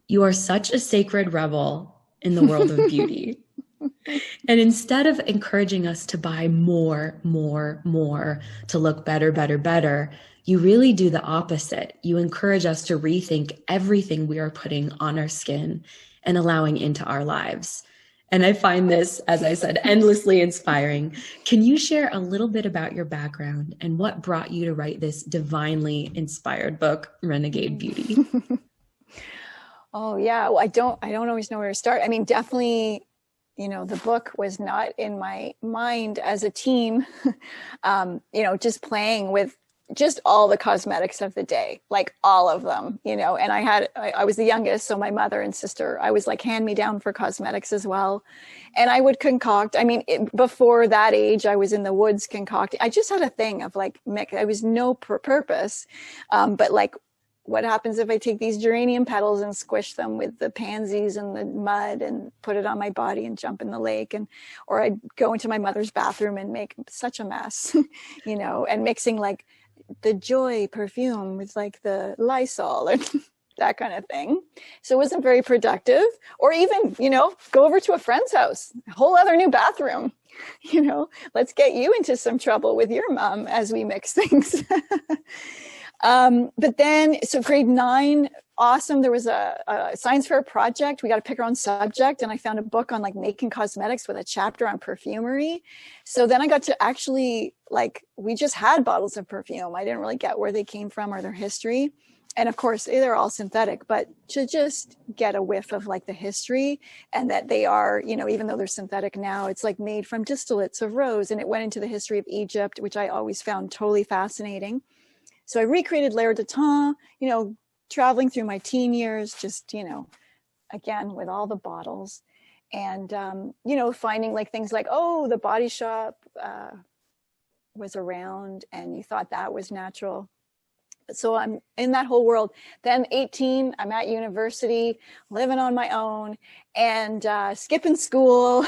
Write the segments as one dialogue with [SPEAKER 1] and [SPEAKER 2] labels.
[SPEAKER 1] You are such a sacred rebel in the world of beauty. And instead of encouraging us to buy more, to look better, better, better, you really do the opposite. You encourage us to rethink everything we are putting on our skin and allowing into our lives. And I find this, as I said, endlessly inspiring. Can you share a little bit about your background and what brought you to write this divinely inspired book, Renegade Beauty?
[SPEAKER 2] Oh yeah, well, I don't always know where to start. I mean, definitely, the book was not in my mind as a teen, just playing with just all the cosmetics of the day, like all of them, and I was the youngest. So my mother and sister, I was like hand me down for cosmetics as well. And I would concoct, before that age, I was in the woods concocting. I just had a thing of like, I was no purpose. But like, what happens if I take these geranium petals and squish them with the pansies and the mud and put it on my body and jump in the lake? Or I'd go into my mother's bathroom and make such a mess, and mixing like the Joy perfume with like the Lysol and that kind of thing. So it wasn't very productive. Or even, go over to a friend's house, a whole other new bathroom, let's get you into some trouble with your mom as we mix things. But then, so grade 9, awesome. There was a science fair project. We got to pick our own subject. And I found a book on like making cosmetics with a chapter on perfumery. So then I got to actually we just had bottles of perfume. I didn't really get where they came from or their history. And of course, they're all synthetic, but to just get a whiff of like the history and that they are, even though they're synthetic now, it's like made from distillates of rose. And it went into the history of Egypt, which I always found totally fascinating. So I recreated L'air de Temps, traveling through my teen years, just, again, with all the bottles and, finding like things like, oh, the Body Shop was around and you thought that was natural. So I'm in that whole world. Then 18, I'm at university, living on my own and skipping school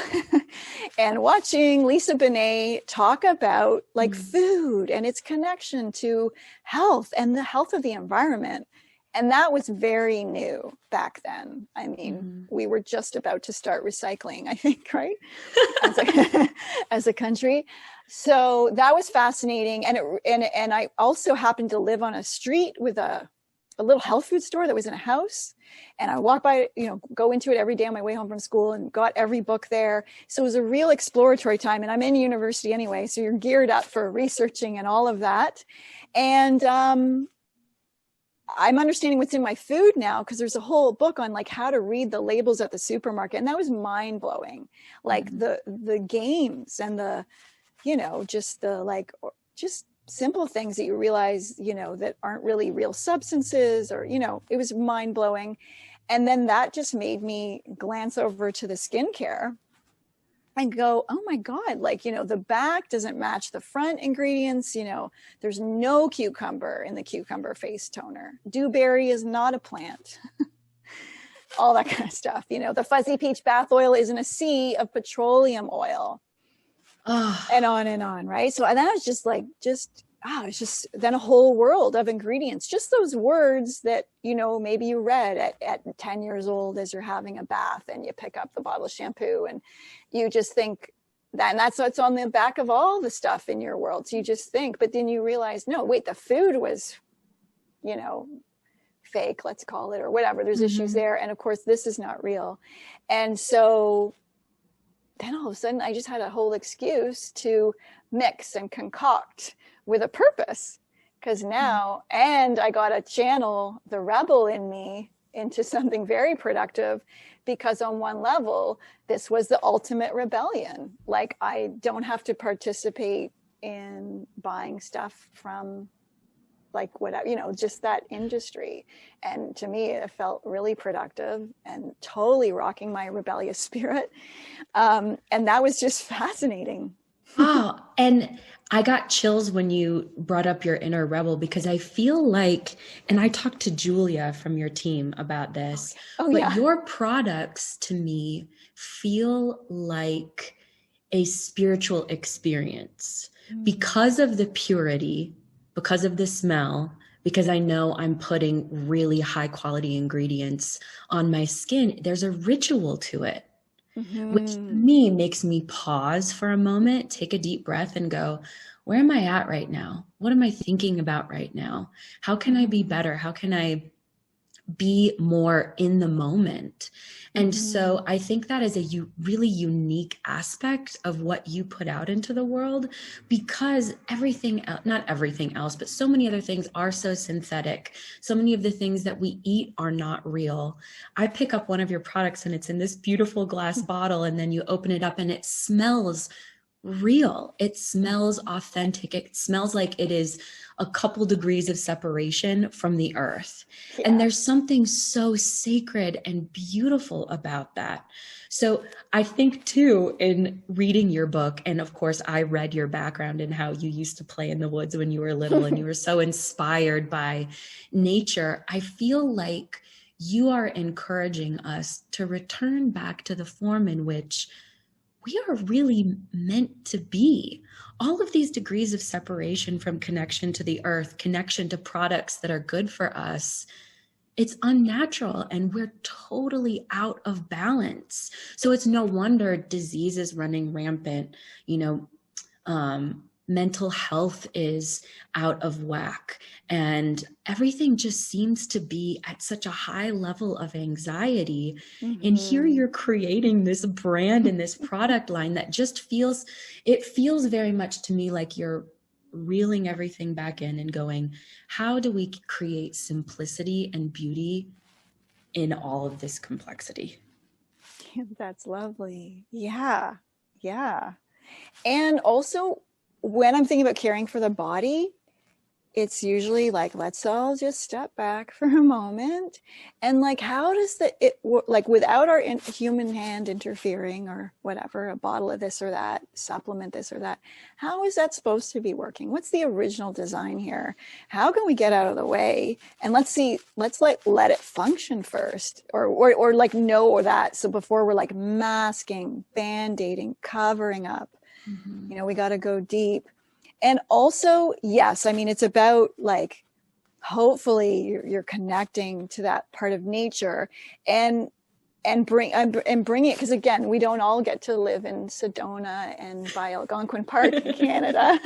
[SPEAKER 2] and watching Lisa Bonet talk about like food and its connection to health and the health of the environment. And that was very new back then. I mean, we were just about to start recycling, I think, right? As a country. So that was fascinating. And I also happened to live on a street with a little health food store that was in a house. And I walked by, go into it every day on my way home from school and got every book there. So it was a real exploratory time. And I'm in university anyway, so you're geared up for researching and all of that. And I'm understanding what's in my food now because there's a whole book on like how to read the labels at the supermarket. And that was mind blowing. Like the games and the, just the just simple things that you realize, that aren't really real substances or, it was mind blowing. And then that just made me glance over to the skincare and go, oh my God, the back doesn't match the front ingredients. There's no cucumber in the cucumber face toner. Dewberry is not a plant. All that kind of stuff. The fuzzy peach bath oil is in a sea of petroleum oil. And on, right? So that was just it's just then a whole world of ingredients, just those words that, maybe you read at 10 years old as you're having a bath and you pick up the bottle of shampoo and you just think that, and that's what's on the back of all the stuff in your world. So you just think, but then you realize, no, wait, the food was, fake, let's call it, or whatever. There's issues there. And of course, this is not real. And so then all of a sudden I just had a whole excuse to mix and concoct with a purpose because now, and I got to channel the rebel in me into something very productive because on one level, this was the ultimate rebellion. Like I don't have to participate in buying stuff from like whatever, just that industry. And to me, it felt really productive and totally rocking my rebellious spirit. And that was just fascinating.
[SPEAKER 1] Oh, and I got chills when you brought up your inner rebel because I feel like, and I talked to Julia from your team about this, but your products to me feel like a spiritual experience because of the purity, because of the smell, because I know I'm putting really high quality ingredients on my skin. There's a ritual to it, which to me makes me pause for a moment, take a deep breath and go, where am I at right now? What am I thinking about right now? How can I be better? How can I be more in the moment? And so I think that is a really unique aspect of what you put out into the world, because everything, not everything else, but so many other things are so synthetic. So many of the things that we eat are not real. I pick up one of your products and it's in this beautiful glass bottle, and then you open it up and it smells real. It smells authentic. It smells like it is a couple degrees of separation from the earth. Yeah. And there's something so sacred and beautiful about that. So I think too, in reading your book, and of course I read your background and how you used to play in the woods when you were little and you were so inspired by nature, I feel like you are encouraging us to return back to the form in which we are really meant to be. All of these degrees of separation from connection to the earth, connection to products that are good for us, it's unnatural and we're totally out of balance. So it's no wonder disease is running rampant. Mental health is out of whack, and everything just seems to be at such a high level of anxiety. And here you're creating this brand and this product line that just feels very much to me like you're reeling everything back in and going, how do we create simplicity and beauty in all of this complexity?
[SPEAKER 2] That's lovely. Yeah. And also, when I'm thinking about caring for the body, it's usually like, let's all just step back for a moment. And like, how does without our human hand interfering or whatever, a bottle of this or that, supplement this or that, how is that supposed to be working? What's the original design here? How can we get out of the way? And let's let it function first, or like know that. So before we're like masking, band-aiding, covering up, we got to go deep. And also, yes, I mean, it's about like, hopefully you're connecting to that part of nature and bring it, because again, we don't all get to live in Sedona and by Algonquin Park in Canada.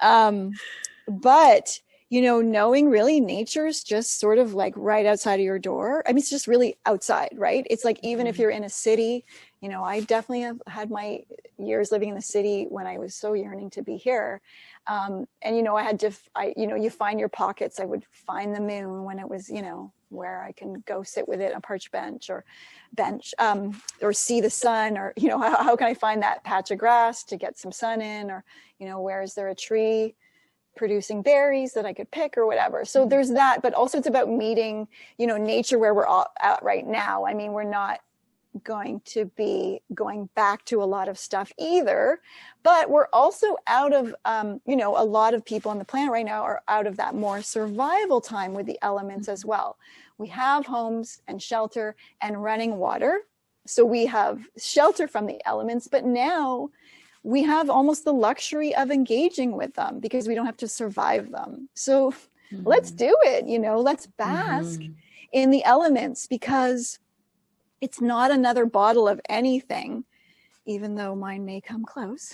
[SPEAKER 2] But knowing really nature's just sort of like right outside of your door. I mean, it's just really outside, right? It's like, even if you're in a city, I definitely have had my years living in the city when I was so yearning to be here. And, I had to, you find your pockets. I would find the moon when it was, where I can go sit with it on a park bench or see the sun, or, how can I find that patch of grass to get some sun in, or, where is there a tree producing berries that I could pick or whatever. So there's that, but also it's about meeting, nature where we're all at right now. I mean, we're not going to be going back to a lot of stuff either, but we're also out of, a lot of people on the planet right now are out of that more survival time with the elements as well. We have homes and shelter and running water. So we have shelter from the elements, but now we have almost the luxury of engaging with them because we don't have to survive them. So let's do it, let's bask in the elements, because it's not another bottle of anything, even though mine may come close.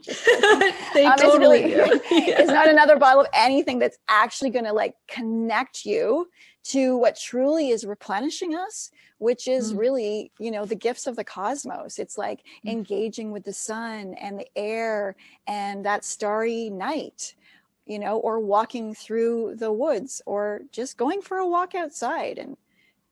[SPEAKER 2] It's not another bottle of anything that's actually going to like connect you to what truly is replenishing us, which is really, the gifts of the cosmos. It's like engaging with the sun and the air and that starry night, or walking through the woods, or just going for a walk outside and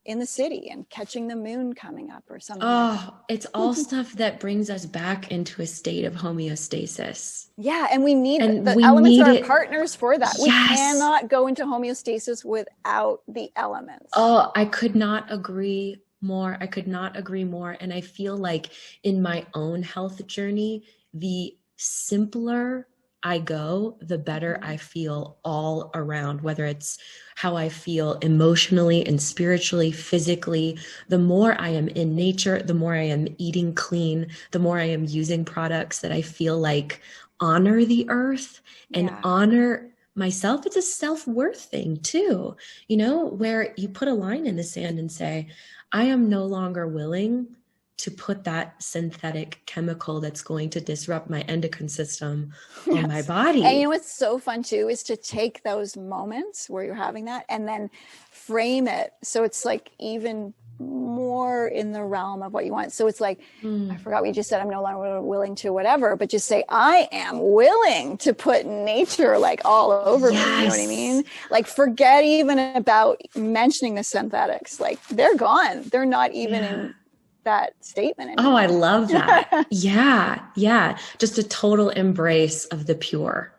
[SPEAKER 2] in the city and catching the moon coming up or something.
[SPEAKER 1] Oh, it's all stuff that brings us back into a state of homeostasis.
[SPEAKER 2] Yeah, and we need the elements are partners for that. Yes. We cannot go into homeostasis without the elements.
[SPEAKER 1] Oh, I could not agree more. And I feel like in my own health journey, the simpler I go, the better I feel all around, whether it's how I feel emotionally and spiritually, physically. The more I am in nature, the more I am eating clean, the more I am using products that I feel like honor the earth and honor myself. It's a self-worth thing too, where you put a line in the sand and say, I am no longer willing to put that synthetic chemical that's going to disrupt my endocrine system on my body.
[SPEAKER 2] And what's so fun too is to take those moments where you're having that and then frame it so it's like even more in the realm of what you want. So it's like, I forgot what you just said, I'm no longer willing to whatever, but just say, I am willing to put nature like all over me. You know what I mean? Like forget even about mentioning the synthetics. Like they're gone. They're not even in that statement anymore.
[SPEAKER 1] Oh, I love that. Yeah. Just a total embrace of the pure.